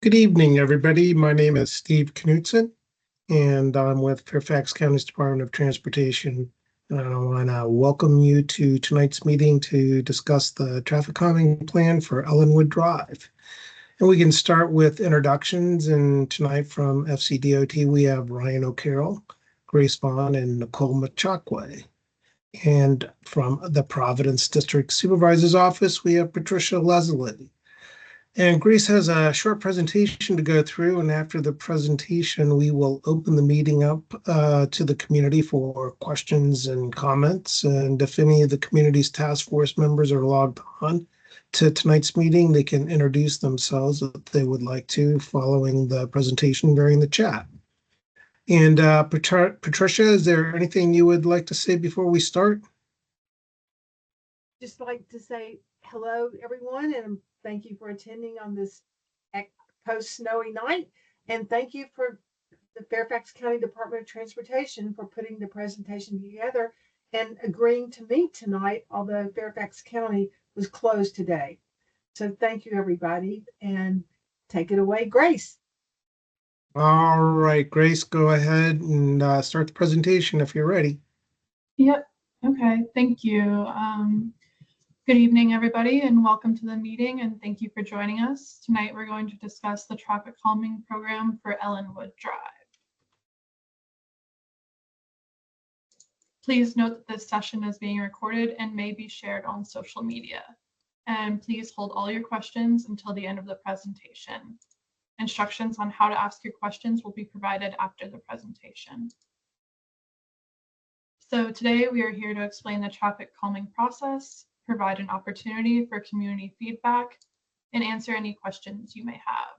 Good evening, everybody. My name is Steve Knutson, and I'm with Fairfax County's Department of Transportation. And I want to welcome you to tonight's meeting to discuss the traffic calming plan for Ellenwood Drive. And we can start with introductions. And tonight from FCDOT, we have Ryan O'Carroll, Grace Vaughn, and Nicole Machakwe. And from the Providence District Supervisor's Office, we have Patricia Leslie. And Grace has a short presentation to go through, and after the presentation, we will open the meeting up to the community for questions and comments. And if any of the community's task force members are logged on to tonight's meeting, they can introduce themselves if they would like to following the presentation during the chat. And Patricia, is there anything you would like to say before we start? Just like to say hello, everyone, and thank you for attending on this post-snowy night. And thank you for the Fairfax County Department of Transportation for putting the presentation together and agreeing to meet tonight, although Fairfax County was closed today. So thank you, everybody, and take it away, Grace. All right, Grace, go ahead and start the presentation if you're ready. Yep. Okay. Thank you. Good evening, everybody, and welcome to the meeting, and thank you for joining us. Tonight, we're going to discuss the traffic calming program for Ellenwood Drive. Please note that this session is being recorded and may be shared on social media. And please hold all your questions until the end of the presentation. Instructions on how to ask your questions will be provided after the presentation. So today, we are here to explain the traffic calming process, provide an opportunity for community feedback, and answer any questions you may have.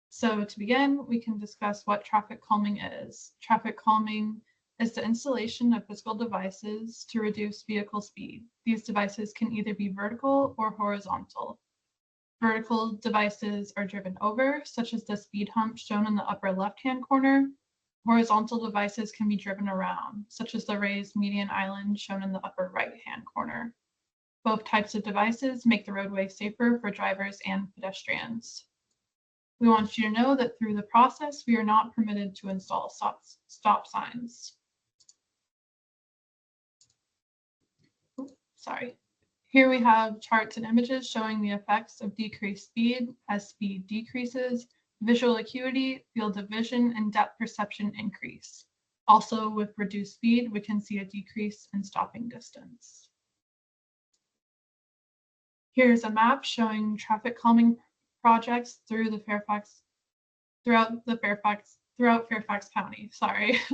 So to begin, we can discuss what traffic calming is. Traffic calming is the installation of physical devices to reduce vehicle speed. These devices can either be vertical or horizontal. Vertical devices are driven over, such as the speed hump shown in the upper left-hand corner. Horizontal devices can be driven around, such as the raised median island shown in the upper right-hand corner. Both types of devices make the roadway safer for drivers and pedestrians. We want you to know that through the process, we are not permitted to install stop signs. Here we have charts and images showing the effects of decreased speed as speed decreases. Visual acuity, field of vision, and depth perception increase. Also, with reduced speed, we can see a decrease in stopping distance. Here's a map showing traffic calming projects throughout Fairfax County.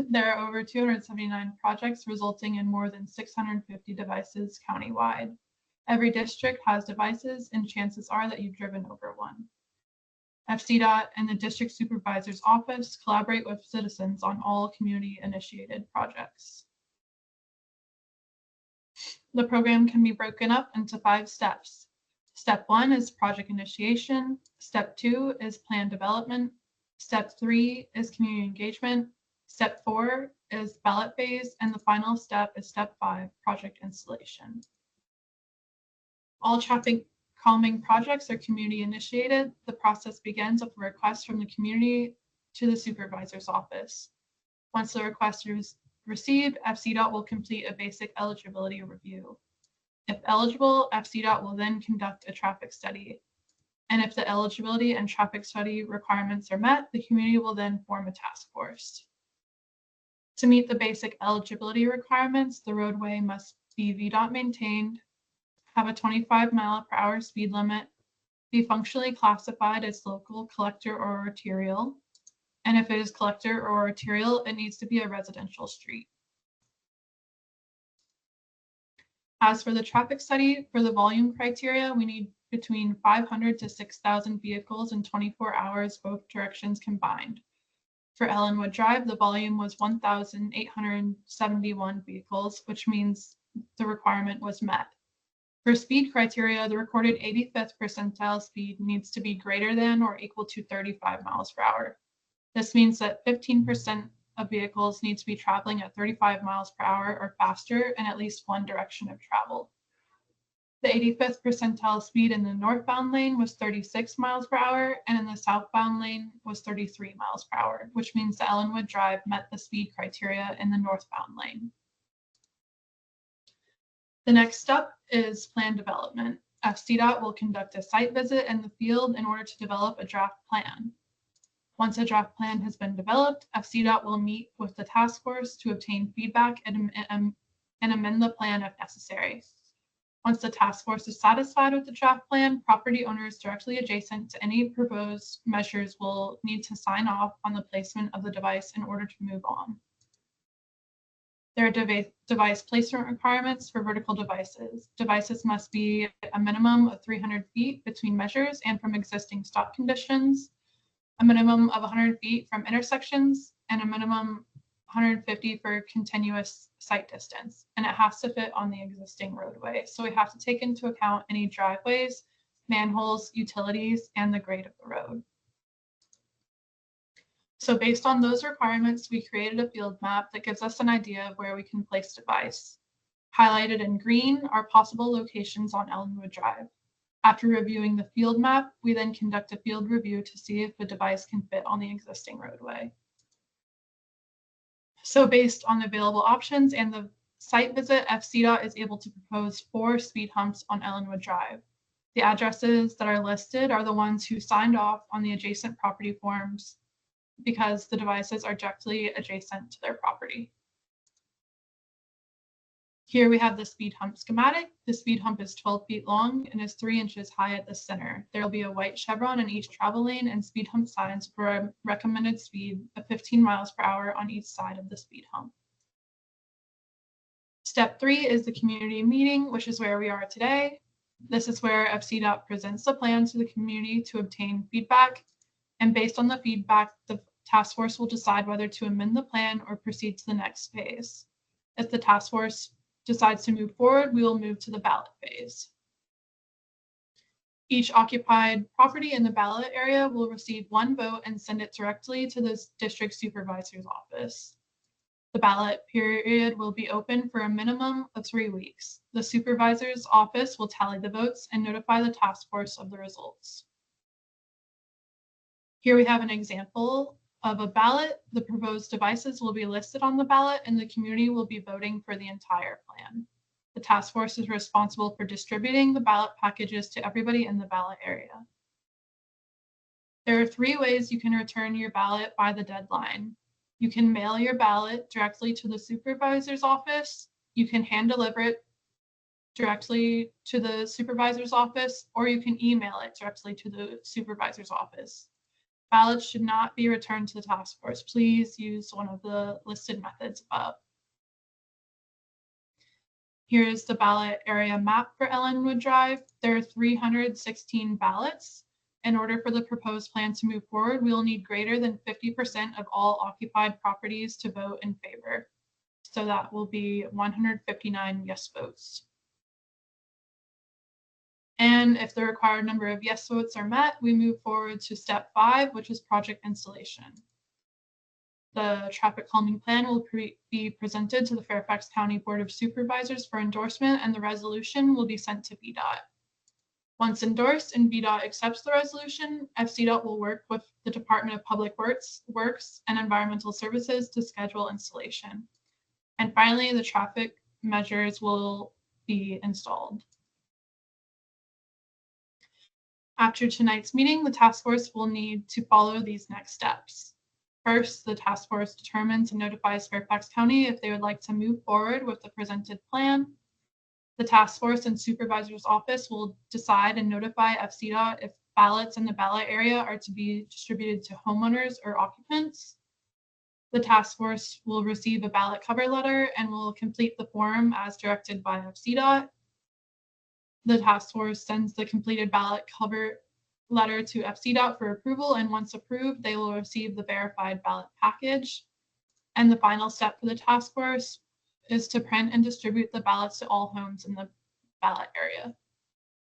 There are over 279 projects resulting in more than 650 devices countywide. Every district has devices, and chances are that you've driven over one. FCDOT and the District Supervisor's Office collaborate with citizens on all community-initiated projects. The program can be broken up into 5 steps. Step 1 is project initiation. Step 2 is plan development. Step 3 is community engagement. Step 4 is ballot phase. And the final step is Step 5, project installation. All traffic calming projects are community initiated. The process begins with a request from the community to the supervisor's office. Once the request is received, FCDOT will complete a basic eligibility review. If eligible, FCDOT will then conduct a traffic study. And if the eligibility and traffic study requirements are met, the community will then form a task force. To meet the basic eligibility requirements, the roadway must be VDOT maintained, have a 25-mile-per-hour speed limit, be functionally classified as local, collector, or arterial, and if it is collector or arterial, it needs to be a residential street. As for the traffic study, for the volume criteria, we need between 500 to 6,000 vehicles in 24 hours, both directions combined. For Ellenwood Drive, the volume was 1,871 vehicles, which means the requirement was met. For speed criteria, the recorded 85th percentile speed needs to be greater than or equal to 35 miles per hour. This means that 15% of vehicles need to be traveling at 35 miles per hour or faster in at least one direction of travel. The 85th percentile speed in the northbound lane was 36 miles per hour, and in the southbound lane was 33 miles per hour, which means the Ellenwood Drive met the speed criteria in the northbound lane. The next step is plan development. FCDOT will conduct a site visit in the field in order to develop a draft plan. Once a draft plan has been developed, FCDOT will meet with the task force to obtain feedback and amend the plan if necessary. Once the task force is satisfied with the draft plan, property owners directly adjacent to any proposed measures will need to sign off on the placement of the device in order to move on. There are device placement requirements for vertical devices. Devices must be a minimum of 300 feet between measures and from existing stop conditions, a minimum of 100 feet from intersections, and a minimum 150 for continuous sight distance, and it has to fit on the existing roadway. So we have to take into account any driveways, manholes, utilities, and the grade of the road. So based on those requirements, we created a field map that gives us an idea of where we can place device. Highlighted in green are possible locations on Ellenwood Drive. After reviewing the field map, we then conduct a field review to see if the device can fit on the existing roadway. So based on the available options and the site visit, FCDOT is able to propose 4 speed humps on Ellenwood Drive. The addresses that are listed are the ones who signed off on the adjacent property forms because the devices are directly adjacent to their property. Here we have the speed hump schematic. The speed hump is 12 feet long and is 3 inches high at the center. There will be a white chevron in each travel lane and speed hump signs for a recommended speed of 15 miles per hour on each side of the speed hump. Step 3 is the community meeting, which is where we are today. This is where FCDOT presents the plan to the community to obtain feedback. And based on the feedback, the task force will decide whether to amend the plan or proceed to the next phase. If the task force decides to move forward, we will move to the ballot phase. Each occupied property in the ballot area will receive 1 vote and send it directly to the district supervisor's office. The ballot period will be open for a minimum of 3 weeks. The supervisor's office will tally the votes and notify the task force of the results. Here we have an example of a ballot. The proposed devices will be listed on the ballot and the community will be voting for the entire plan. The task force is responsible for distributing the ballot packages to everybody in the ballot area. There are 3 ways you can return your ballot by the deadline. You can mail your ballot directly to the supervisor's office, you can hand deliver it directly to the supervisor's office, or you can email it directly to the supervisor's office. Ballots should not be returned to the task force. Please use one of the listed methods above. Here's the ballot area map for Ellenwood Drive. There are 316 ballots. In order for the proposed plan to move forward, we will need greater than 50% of all occupied properties to vote in favor. So that will be 159 yes votes. And if the required number of yes votes are met, we move forward to step 5, which is project installation. The traffic calming plan will be presented to the Fairfax County Board of Supervisors for endorsement, and the resolution will be sent to VDOT. Once endorsed and VDOT accepts the resolution, FCDOT will work with the Department of Public Works and Environmental Services to schedule installation. And finally, the traffic measures will be installed. After tonight's meeting, the task force will need to follow these next steps. First, the task force determines and notifies Fairfax County if they would like to move forward with the presented plan. The task force and supervisor's office will decide and notify FCDOT if ballots in the ballot area are to be distributed to homeowners or occupants. The task force will receive a ballot cover letter and will complete the form as directed by FCDOT. The task force sends the completed ballot cover letter to FCDOT for approval, and once approved, they will receive the verified ballot package. And the final step for the task force is to print and distribute the ballots to all homes in the ballot area.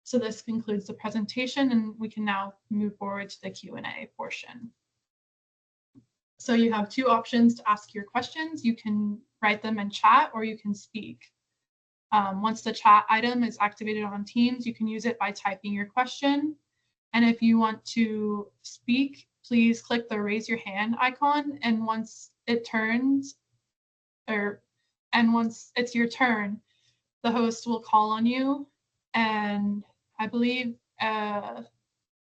So this concludes the presentation, and we can now move forward to the Q&A portion. So you have 2 options to ask your questions. You can write them in chat or you can speak. Once the chat item is activated on Teams, you can use it by typing your question. And if you want to speak, please click the raise your hand icon. And once it turns, once it's your turn, the host will call on you. And I believe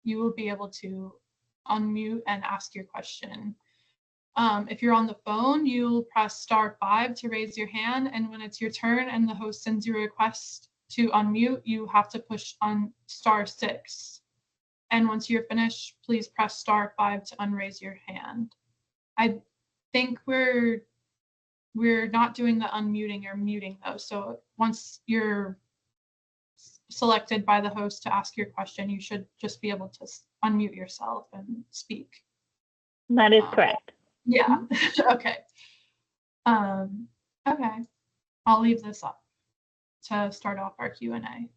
you will be able to unmute and ask your question. If you're on the phone, you'll press *5 to raise your hand. And when it's your turn and the host sends you a request to unmute, you have to push on *6. And once you're finished, please press *5 to unraise your hand. I think we're not doing the unmuting or muting though. So once you're selected by the host to ask your question, you should just be able to unmute yourself and speak. That is correct. Yeah. Okay. Okay. I'll leave this up to start off our Q&A.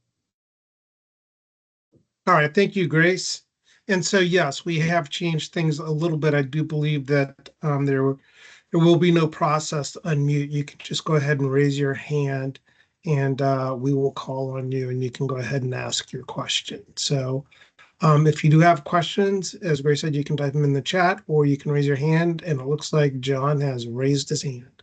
All right, thank you, Grace. And so, yes, we have changed things a little bit. I do believe that there will be no process to unmute. You can just go ahead and raise your hand, and we will call on you, and you can go ahead and ask your question. So if you do have questions, as Grace said, you can type them in the chat, or you can raise your hand, and it looks like John has raised his hand.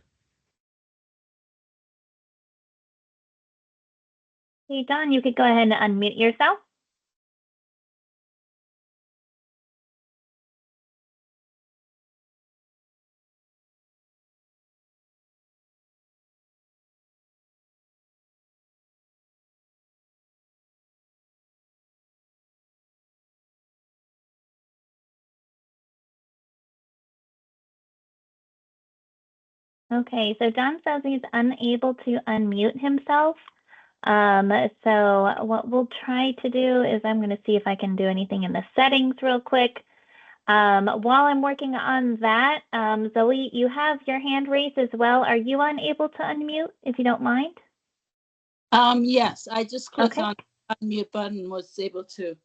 Hey, John, you could go ahead and unmute yourself. Okay, so John says he's unable to unmute himself. So what we'll try to do is I'm going to see if I can do anything in the settings real quick. While I'm working on that, Zoe, you have your hand raised as well. Are you unable to unmute, if you don't mind? Yes, I just clicked Okay. on the unmute button and was able to.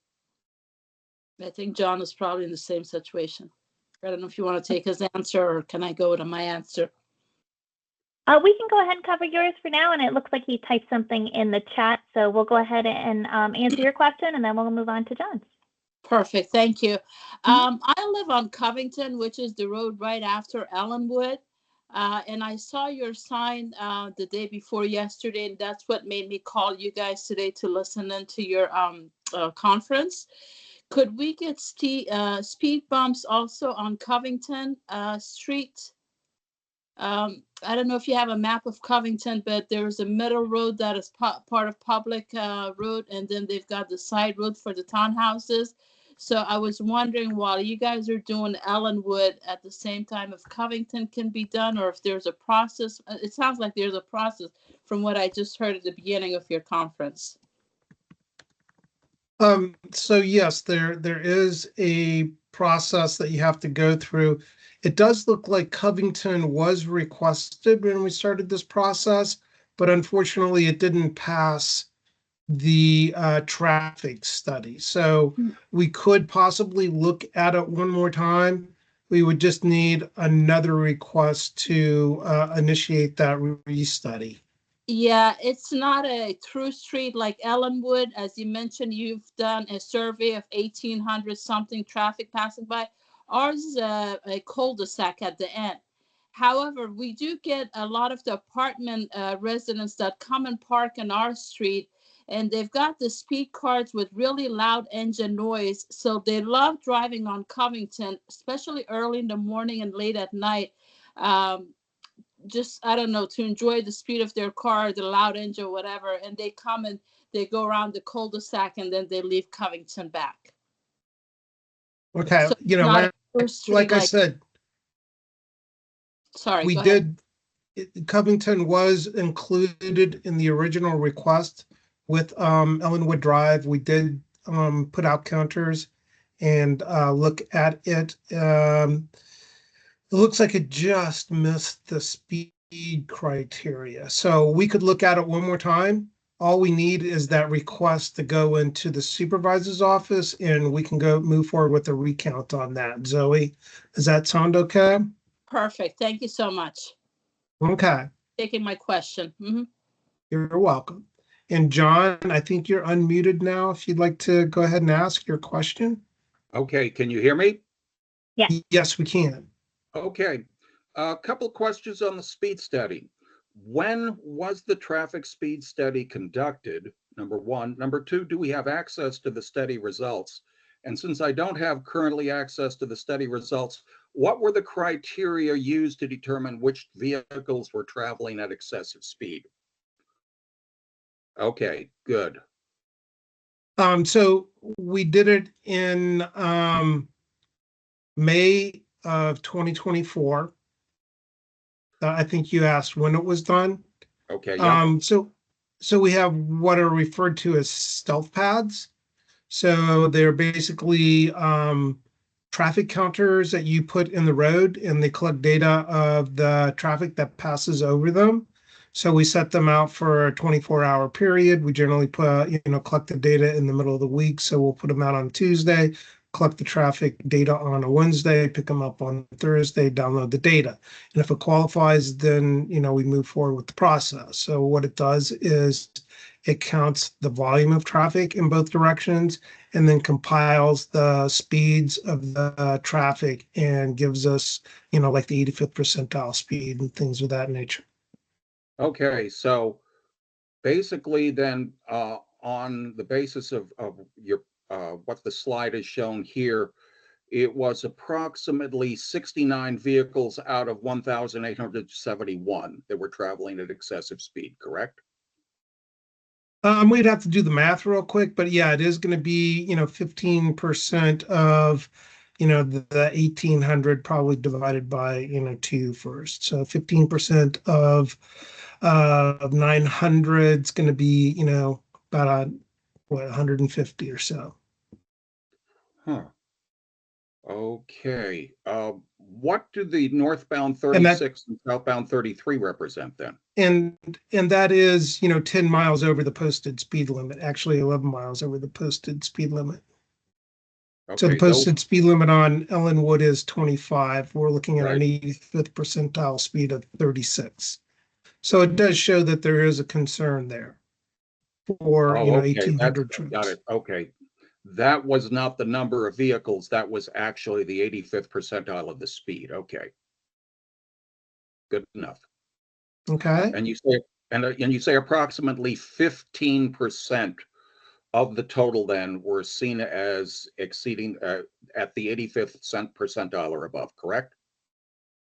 I think John is probably in the same situation. I don't know if you want to take his answer or can I go to my answer? We can go ahead and cover yours for now, and it looks like he typed something in the chat, so we'll go ahead and answer your question, and then we'll move on to John's. Perfect, thank you. I live on Covington, which is the road right after Ellenwood, and I saw your sign the day before yesterday, and that's what made me call you guys today to listen into your conference. Could we get speed bumps also on Covington Street? I don't know if you have a map of Covington, but there's a middle road that is part of public road, and then they've got the side road for the townhouses. So I was wondering, while you guys are doing Ellenwood at the same time, if Covington can be done, or if there's a process. It sounds like there's a process from what I just heard at the beginning of your conference. So yes, there is a process that you have to go through. It does look like Covington was requested when we started this process, but unfortunately it didn't pass the traffic study. So we could possibly look at it one more time. We would just need another request to initiate that re-study. Yeah, it's not a true street like Ellenwood. As you mentioned, you've done a survey of 1,800 something traffic passing by. Ours is a cul-de-sac at the end. However, we do get a lot of the apartment residents that come and park on our street, and they've got the speed cards with really loud engine noise. So they love driving on Covington, especially early in the morning and late at night. Just, I don't know, to enjoy the speed of their car, the loud engine, whatever, and they come and they go around the cul-de-sac and then they leave Covington back. Okay, So you know, like I said, sorry, we did. Covington was included in the original request with Ellenwood Drive. We did put out counters and look at it. It looks like it just missed the speed criteria. So we could look at it one more time. All we need is that request to go into the supervisor's office, and we can move forward with a recount on that. Zoe, does that sound okay? Perfect. Thank you so much. Okay. Taking my question. You're welcome. And John, I think you're unmuted now. If you'd like to go ahead and ask your question. Okay, can you hear me? Yeah. Yes, we can. Okay, a couple questions on the speed study. When was the traffic speed study conducted? Number one. Number two, do we have access to the study results? And since I don't have currently access to the study results, what were the criteria used to determine which vehicles were traveling at excessive speed? Okay, good. So we did it in May of 2024. I think you asked when it was done. Okay, yeah. So we have what are referred to as stealth pads. So they're basically traffic counters that you put in the road, and they collect data of the traffic that passes over them. So we set them out for a 24-hour period. We generally collect the data in the middle of the week. So we'll put them out on Tuesday, collect the traffic data on a Wednesday, pick them up on Thursday, download the data. And if it qualifies, then, we move forward with the process. So what it does is it counts the volume of traffic in both directions and then compiles the speeds of the traffic and gives us, like the 85th percentile speed and things of that nature. Okay, so basically then on the basis of your what the slide is shown here, it was approximately 69 vehicles out of 1,871 that were traveling at excessive speed, correct? We'd have to do the math real quick, but yeah, it is going to be, 15% of, the 1,800 probably divided by, 2 first. So 15% of 900 is going to be, about 150 or so. Huh. Okay. What do the northbound 36 and southbound 33 represent then? And that is, 10 miles over the posted speed limit, actually 11 miles over the posted speed limit. So the Okay, those, posted speed limit on Ellenwood is 25. We're looking at an Right. 85th percentile speed of 36. So it does show that there is a concern there for, oh, okay, 1,800 got trips. it. Okay. That was not the number of vehicles. That was actually the 85th percentile of the speed. Okay. Good enough. Okay. And you say approximately 15% of the total then were seen as exceeding at the 85th percentile or above, correct?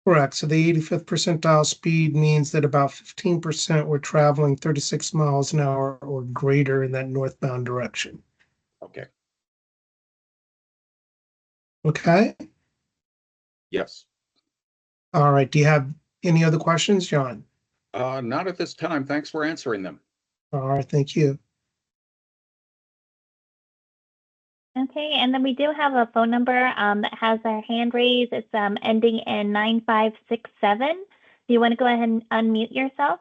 Correct. So the 85th percentile speed means that about 15% were traveling 36 miles an hour or greater in that northbound direction. Okay. Okay. Yes. All right. Do you have any other questions, John? Not at this time. Thanks for answering them. All right. Thank you. Okay, and then we do have a phone number that has a hand raised. It's ending in 9567. Do you want to go ahead and unmute yourself?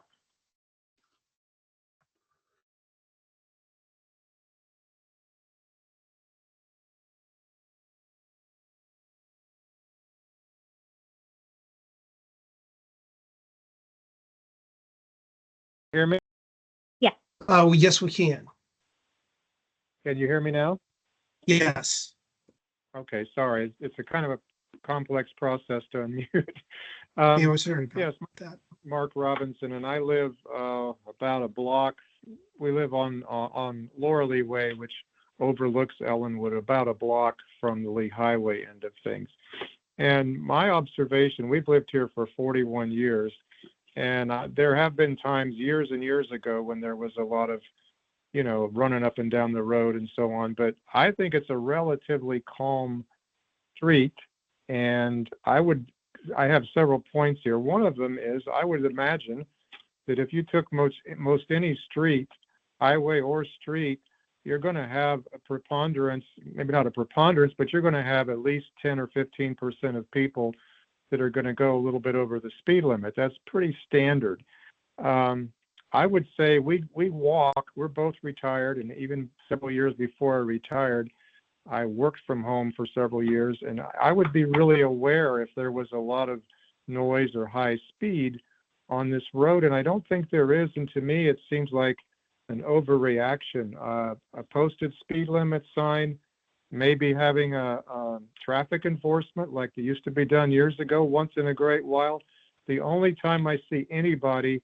Hear me? Yes, we can. Can you hear me now? Yes. Okay, sorry. It's a kind of a complex process to unmute. Yeah, we're sorry about yes, that. Mark Robinson, and I live about a block. We live on Laureley Way, which overlooks Ellenwood, about a block from the Lee Highway end of things. And my observation, we've lived here for 41 years, and there have been times years and years ago when there was a lot of running up and down the road and so on. But I think it's a relatively calm street. And I have several points here. One of them is I would imagine that if you took most any street, highway or street, you're going to have a preponderance, maybe not a preponderance, but you're going to have at least 10 or 15% of people that are going to go a little bit over the speed limit. That's pretty standard. I would say we walk. We're both retired, and even several years before I retired, I worked from home for several years, and I would be really aware if there was a lot of noise or high speed on this road, and I don't think there is. And to me, it seems like an overreaction. A posted speed limit sign, maybe having a traffic enforcement like it used to be done years ago, once in a great while. The only time I see anybody,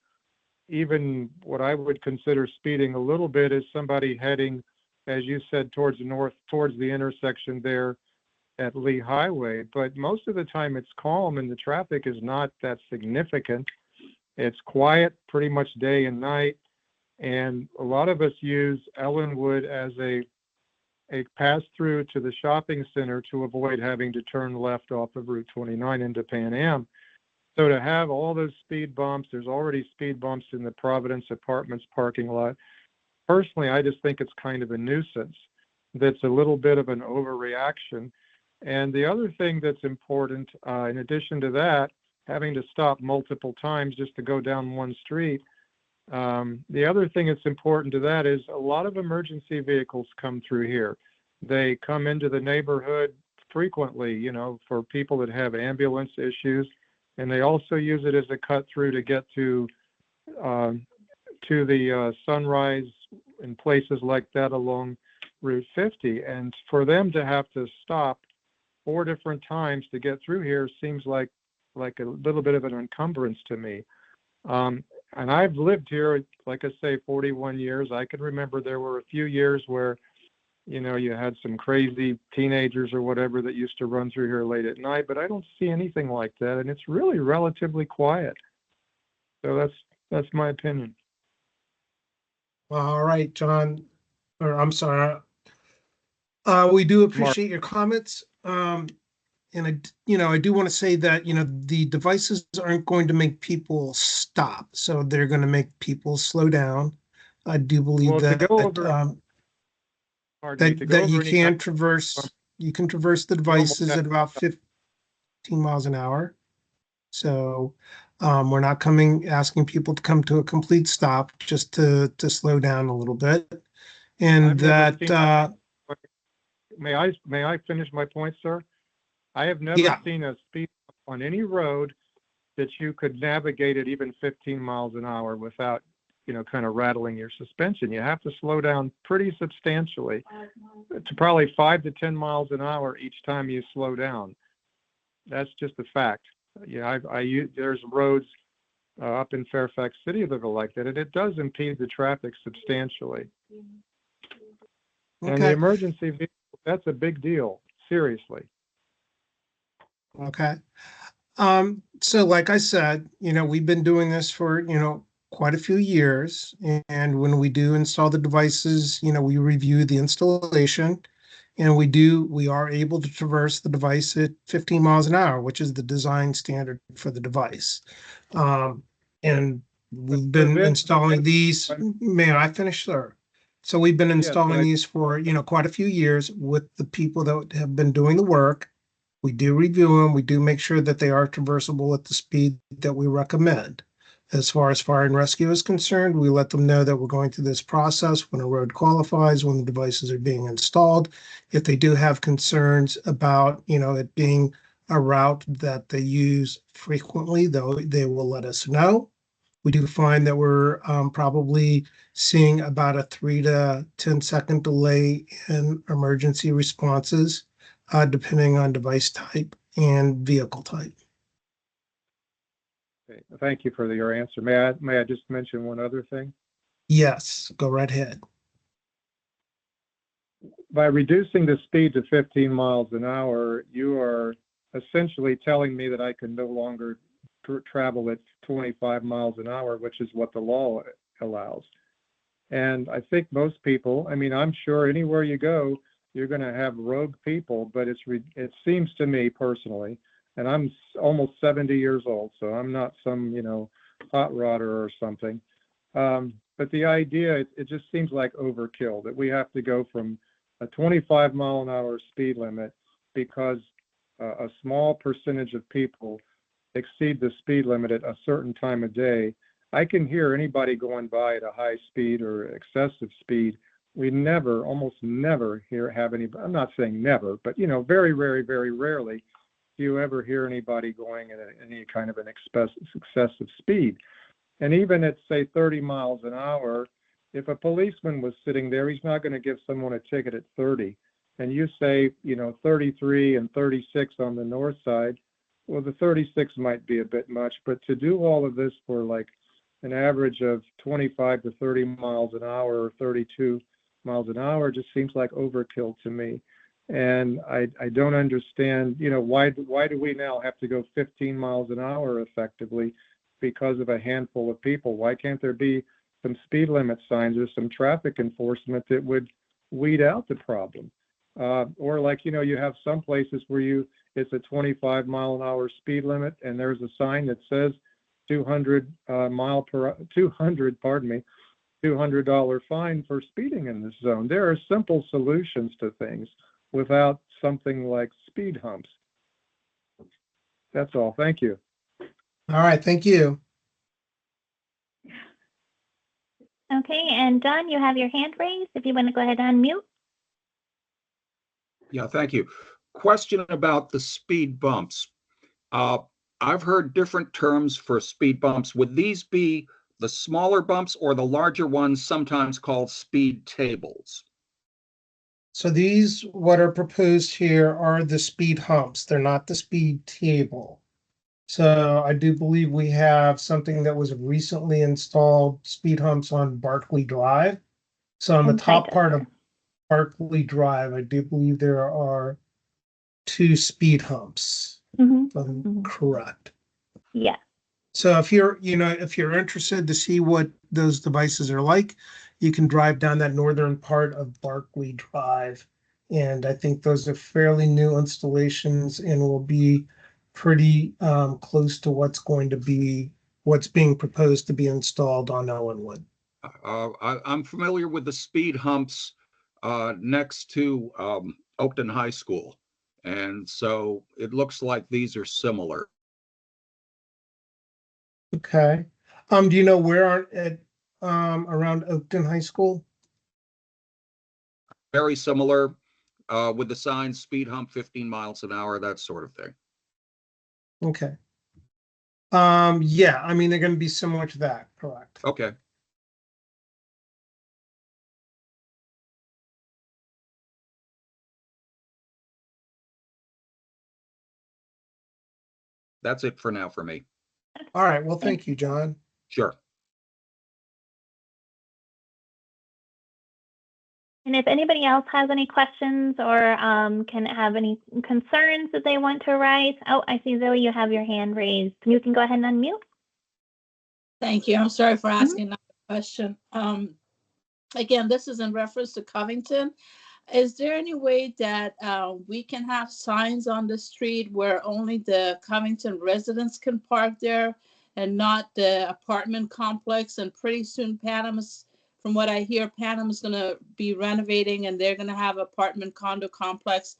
even what I would consider speeding a little bit, is somebody heading, as you said, towards the north, towards the intersection there at Lee Highway. But most of the time it's calm and the traffic is not that significant. It's quiet pretty much day and night. And a lot of us use Ellenwood as a pass through to the shopping center to avoid having to turn left off of Route 29 into Pan Am. So to have all those speed bumps, there's already speed bumps in the Providence Apartments parking lot. Personally, I just think it's kind of a nuisance. That's a little bit of an overreaction. And the other thing that's important, in addition to that, having to stop multiple times just to go down one street, the other thing that's important to that is a lot of emergency vehicles come through here. They come into the neighborhood frequently, you know, for people that have ambulance issues, and they also use it as a cut through to get to the Sunrise and places like that along Route 50. And for them to have to stop 4 different times to get through here seems like a little bit of an encumbrance to me. And I've lived here, like I say, 41 years. I can remember there were a few years where, you know, you had some crazy teenagers or whatever that used to run through here late at night, but I don't see anything like that. And it's really relatively quiet. So that's my opinion. Well, all right, John, or I'm sorry. We do appreciate your comments. And I do want to say that, the devices aren't going to make people stop. So they're going to make people slow down. I do believe Well, that, to go over, that you can traverse the devices at about 15 miles an hour. So we're not asking people to come to a complete stop, just to slow down a little bit. And may I finish my point, sir? I have never seen a speed on any road that you could navigate at even 15 miles an hour without, kind of rattling your suspension. You have to slow down pretty substantially to probably 5 to 10 miles an hour each time you slow down. That's just a fact. There's roads up in Fairfax City that are like that, and it does impede the traffic substantially. Okay. And the emergency vehicle, that's a big deal, seriously. Okay. So like I said, we've been doing this for, quite a few years. And when we do install the devices, we review the installation, and we are able to traverse the device at 15 miles an hour, which is the design standard for the device. And we've been installing these. May I finish, sir? So we've been installing these for, quite a few years with the people that have been doing the work. We do review them. We do make sure that they are traversable at the speed that we recommend. As far as fire and rescue is concerned, we let them know that we're going through this process when a road qualifies, when the devices are being installed. If they do have concerns about, it being a route that they use frequently, though, they will let us know. We do find that we're probably seeing about a 3 to 10 second delay in emergency responses, depending on device type and vehicle type. Okay. Thank you for your answer. May I just mention one other thing? Yes, go right ahead. By reducing the speed to 15 miles an hour, you are essentially telling me that I can no longer travel at 25 miles an hour, which is what the law allows. And I think most people, I'm sure anywhere you go, you're going to have rogue people, but it seems to me personally, and I'm almost 70 years old, so I'm not some, hot rodder or something. But the idea, it just seems like overkill, that we have to go from a 25 mile an hour speed limit because a small percentage of people exceed the speed limit at a certain time of day. I can hear anybody going by at a high speed or excessive speed. We almost never have any, I'm not saying never, but very, very, very rarely do you ever hear anybody going at any kind of an excessive speed. And even at, say, 30 miles an hour, if a policeman was sitting there, he's not going to give someone a ticket at 30. And you say, 33 and 36 on the north side, well, the 36 might be a bit much, but to do all of this for like an average of 25 to 30 miles an hour or 32 miles an hour just seems like overkill to me. And I don't understand, why do we now have to go 15 miles an hour effectively because of a handful of people? Why can't there be some speed limit signs or some traffic enforcement that would weed out the problem? Or like, you have some places where it's a 25 mile an hour speed limit and there's a sign that says $200 fine for speeding in this zone. There are simple solutions to things without something like speed humps. That's all. Thank you. All right, thank you. Okay, and Don, you have your hand raised. If you want to go ahead and unmute. Yeah, thank you. Question about the speed bumps. I've heard different terms for speed bumps. Would these be the smaller bumps or the larger ones, sometimes called speed tables? So these, what are proposed here are the speed humps. They're not the speed table. So I do believe we have something that was recently installed, speed humps on Barclay Drive. So on the top part of Barclay Drive, I do believe there are 2 speed humps, if I'm correct. Yeah. So if you're interested to see what those devices are like, you can drive down that northern part of Barclay Drive. And I think those are fairly new installations and will be pretty close to what's being proposed to be installed on Ellenwood. I'm familiar with the speed humps next to Oakton High School. And so it looks like these are similar. Okay. Do you know where at around Oakton High School? Very similar with the sign speed hump 15 miles an hour, that sort of thing. Okay. Yeah, I mean, they're going to be similar to that, correct? Okay. That's it for now for me. All right. Well, thank you, John. Sure. And if anybody else has any questions or can have any concerns that they want to raise. Oh, I see, Zoe, you have your hand raised. You can go ahead and unmute. Thank you. I'm sorry for asking that question. Again, this is in reference to Covington. Is there any way that we can have signs on the street where only the Covington residents can park there and not the apartment complex? And pretty soon Panama's, from what I hear, Panama's going to be renovating and they're going to have apartment condo complex.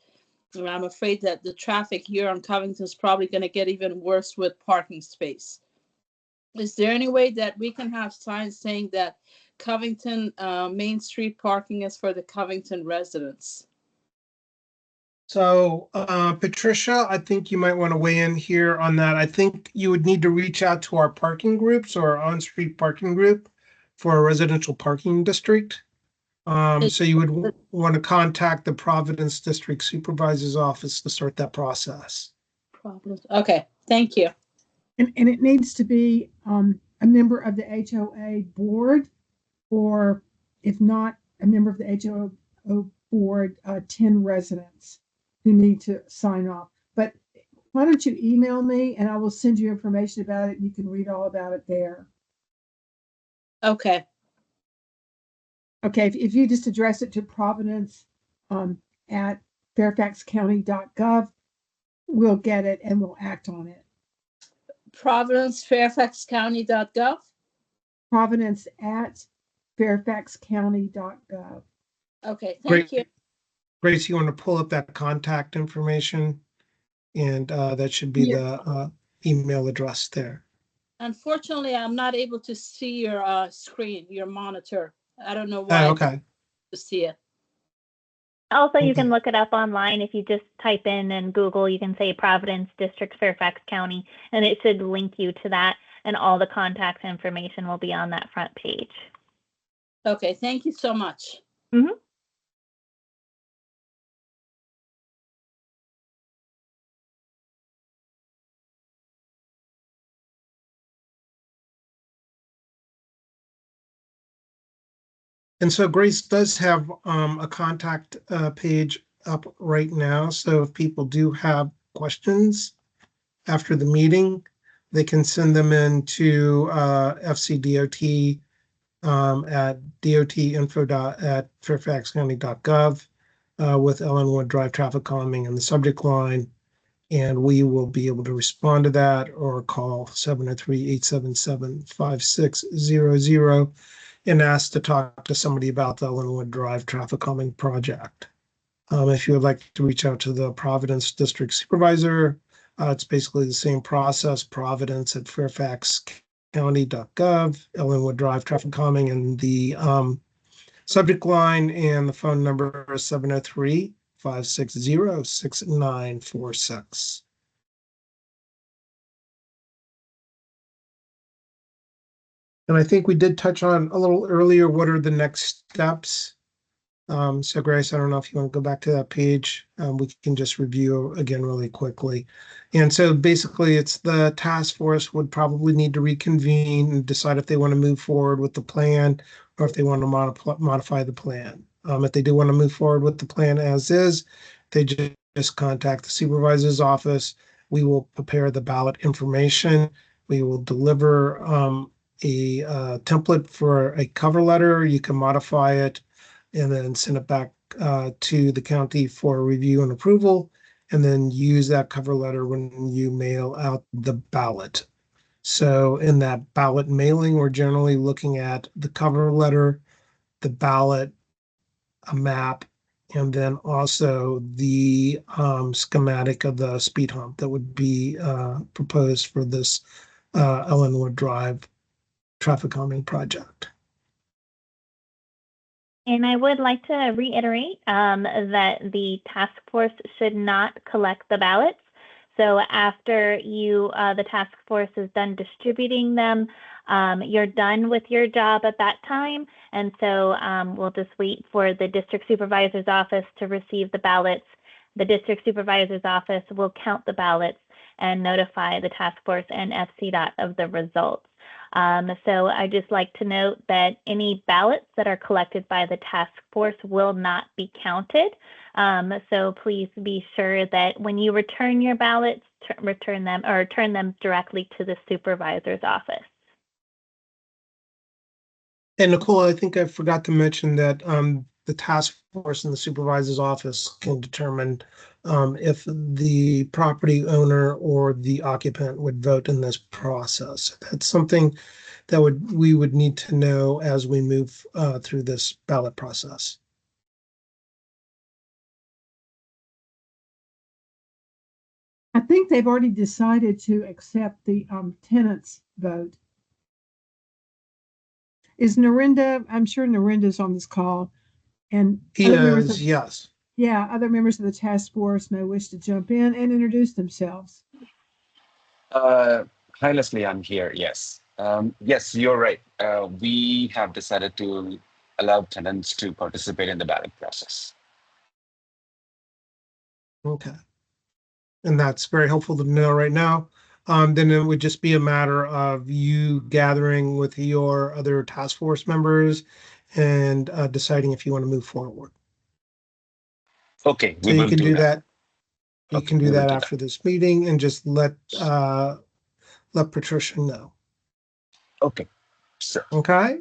And I'm afraid that the traffic here on Covington is probably going to get even worse with parking space. Is there any way that we can have signs saying that Covington Main Street parking is for the Covington residents? So, Patricia, I think you might want to weigh in here on that. I think you would need to reach out to our parking groups or our on-street parking group for a residential parking district. So you would want to contact the Providence District Supervisor's office to start that process. Providence. Okay, thank you. And it needs to be a member of the HOA board, or if not a member of the HOA board, 10 residents who need to sign off. But why don't you email me and I will send you information about it. You can read all about it there. Okay. Okay, if you just address it to Providence at fairfaxcounty.gov, we'll get it and we'll act on it. Providence, fairfaxcounty.gov? Providence at fairfaxcounty.gov. Okay, thank you. Grace, you want to pull up that contact information? And that should be the email address there. Unfortunately, I'm not able to see your screen, your monitor. I don't know why. Oh, okay. To see it. Also, you Okay. can look it up online. If you just type in Google, you can say Providence District, Fairfax County, and it should link you to that, and all the contact information will be on that front page. Okay, thank you so much. Mhm. And so Grace does have a contact page up right now. So if people do have questions after the meeting, they can send them in to FCDOT at dotinfo.fairfaxcounty.gov with Ellenwood Drive traffic calming in the subject line. And we will be able to respond to that or call 703-877-5600 and ask to talk to somebody about the Ellenwood Drive traffic calming project. If you would like to reach out to the Providence District Supervisor, it's basically the same process, Providence at fairfaxcounty.gov, Ellenwood Drive traffic calming, and the subject line and the phone number is 703-560-6946. And I think we did touch on a little earlier, what are the next steps? So Grace, I don't know if you want to go back to that page. We can just review again really quickly. And so basically it's the task force would probably need to reconvene and decide if they want to move forward with the plan or if they want to modify the plan. If they do want to move forward with the plan as is, they just contact the supervisor's office. We will prepare the ballot information. We will deliver a template for a cover letter. You can modify it and then send it back to the county for review and approval, and then use that cover letter when you mail out the ballot. So in that ballot mailing, we're generally looking at the cover letter, the ballot, a map, and then also the schematic of the speed hump that would be proposed for this Ellenwood Drive traffic calming project. And I would like to reiterate that the task force should not collect the ballots. So after the task force is done distributing them, you're done with your job at that time. And so we'll just wait for the district supervisor's office to receive the ballots. The district supervisor's office will count the ballots and notify the task force and FCDOT of the results. So I just like to note that any ballots that are collected by the task force will not be counted. So please be sure that when you return your ballots, return them directly to the supervisor's office. And Nicole, I think I forgot to mention that the task force and the supervisor's office can determine if the property owner or the occupant would vote in this process. That's something that we would need to know as we move through this ballot process. I think they've already decided to accept the tenants' vote. Is Narinda? I'm sure Narinda's on this call, and He is, yes. Yeah, other members of the task force may wish to jump in and introduce themselves. Hi, Leslie, I'm here. Yes. Yes, you're right. We have decided to allow tenants to participate in the ballot process. Okay. And that's very helpful to know right now. Then it would just be a matter of you gathering with your other task force members and deciding if you want to move forward. Okay, So you can do that. You can do that after this meeting and just let Patricia know. Okay, sure. Okay.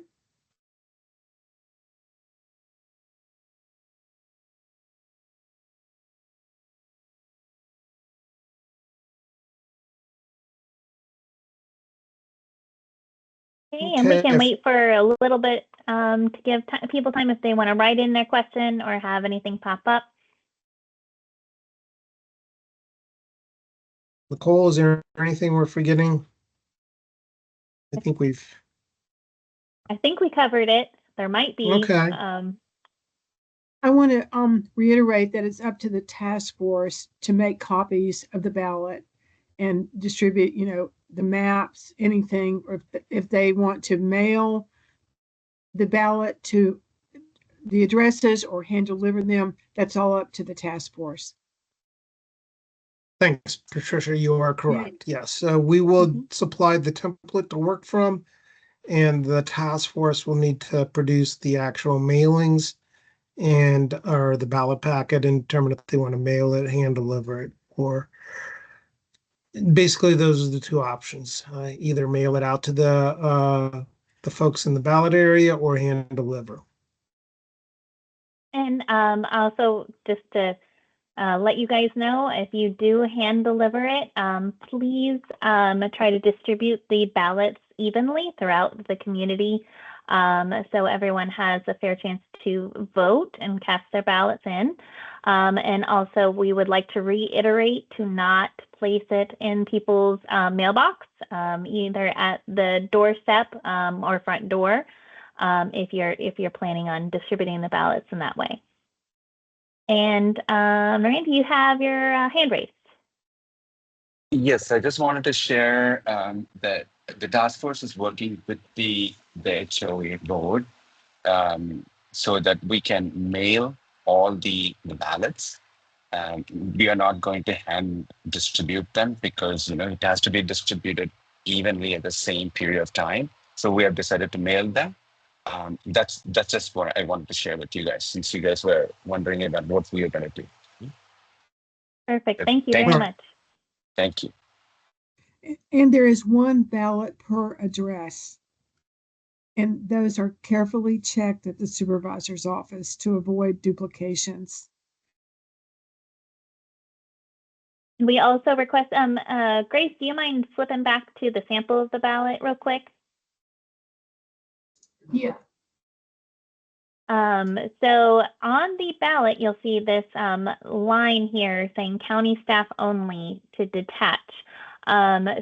Okay, and we can wait for a little bit to give people time if they want to write in their question or have anything pop up. Nicole, is there anything we're forgetting? I think we covered it. There might be. Okay. I want to reiterate that it's up to the task force to make copies of the ballot and distribute, the maps, anything, or if they want to mail the ballot to the addresses or hand deliver them, that's all up to the task force. Thanks, Patricia. You are correct. Yes. So we will supply the template to work from, and the task force will need to produce the actual mailings or the ballot packet and determine if they want to mail it, hand deliver it, or basically those are the two options. Either mail it out to the folks in the ballot area or hand deliver. And also just to let you guys know, if you do hand deliver it, please try to distribute the ballots evenly throughout the community, so everyone has a fair chance to vote and cast their ballots in. And also, we would like to reiterate to not place it in people's mailbox, either at the doorstep or front door, if you're planning on distributing the ballots in that way. And Randy, you have your hand raised. Yes, I just wanted to share that the task force is working with the HOA board so that we can mail all the ballots. We are not going to hand distribute them because it has to be distributed evenly at the same period of time. So we have decided to mail them. That's just what I wanted to share with you guys, since you guys were wondering about what we are going to do. Perfect. Thank you Thank very you. much. Thank you. And there is one ballot per address. And those are carefully checked at the supervisor's office to avoid duplications. We also request, Grace, do you mind flipping back to the sample of the ballot real quick? Yeah. So on the ballot, you'll see this line here saying county staff only to detach.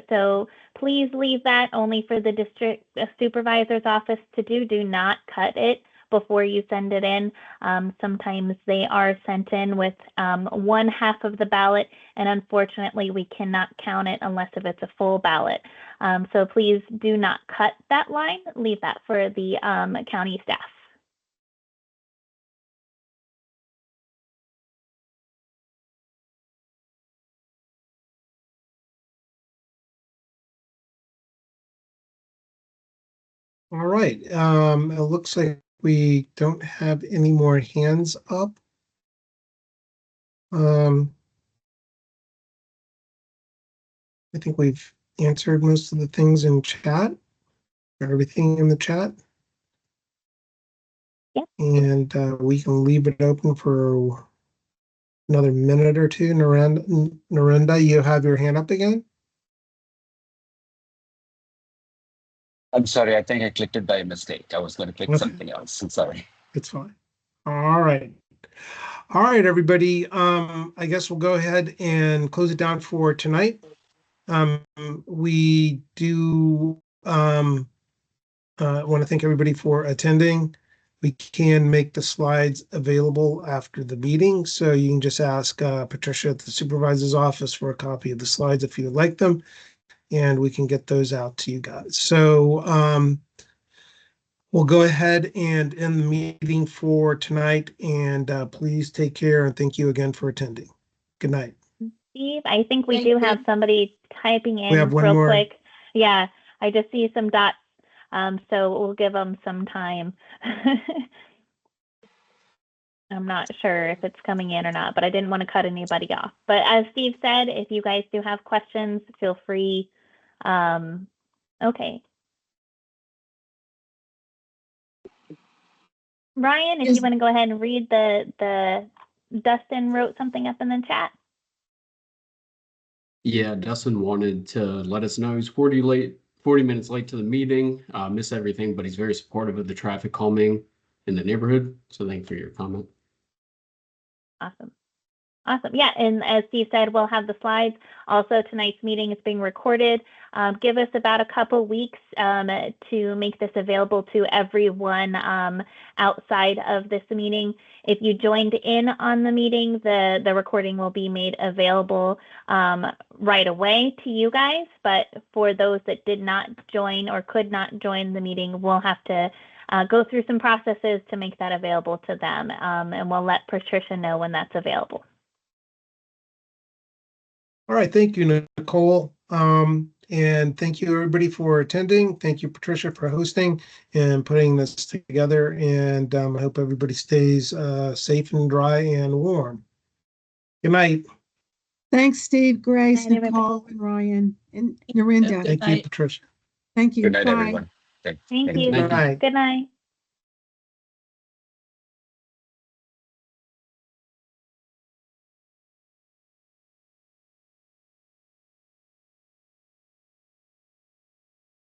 So please leave that only for the district supervisor's office to do. Do not cut it before you send it in. Sometimes they are sent in with 1/2 of the ballot, and unfortunately we cannot count it unless if it's a full ballot. So please do not cut that line. Leave that for the county staff. All right. It looks like we don't have any more hands up. I think we've answered most of the things in chat, or everything in the chat. Yep. And we can leave it open for another minute or two. Narendra, you have your hand up again? I'm sorry, I think I clicked it by mistake. I was going to click Okay. something else. I'm sorry. It's fine. All right. All right, everybody. I guess we'll go ahead and close it down for tonight. We do want to thank everybody for attending. We can make the slides available after the meeting, so you can just ask Patricia at the supervisor's office for a copy of the slides if you would like them, and we can get those out to you guys. So we'll go ahead and end the meeting for tonight, and please take care, and thank you again for attending. Good night. Steve, I think we Thank do you. have somebody typing in have one real more. quick. Yeah, I just see some dots, so we'll give them some time. I'm not sure if it's coming in or not, but I didn't want to cut anybody off. But as Steve said, if you guys do have questions, feel free. Okay. Ryan, if you want to go ahead and read the Dustin wrote something up in the chat. Yeah, Dustin wanted to let us know he's 40 minutes late to the meeting. Missed everything, but he's very supportive of the traffic calming in the neighborhood. So thanks for your comment. Awesome. Awesome. Yeah, and as Steve said, we'll have the slides. Also, tonight's meeting is being recorded. Give us about a couple weeks to make this available to everyone outside of this meeting. If you joined in on the meeting, the recording will be made available right away to you guys. But for those that did not join or could not join the meeting, we'll have to go through some processes to make that available to them. And we'll let Patricia know when that's available. All right, thank you, Nicole. And thank you, everybody, for attending. Thank you, Patricia, for hosting and putting this together. And I hope everybody stays safe and dry and warm. Good night. Thanks, Steve, Grace, Good night, Nicole, and Ryan, and Narinda. Thank you, night. Patricia. Thank you. Good night, Bye. everyone. Thank you. Good night. Good night.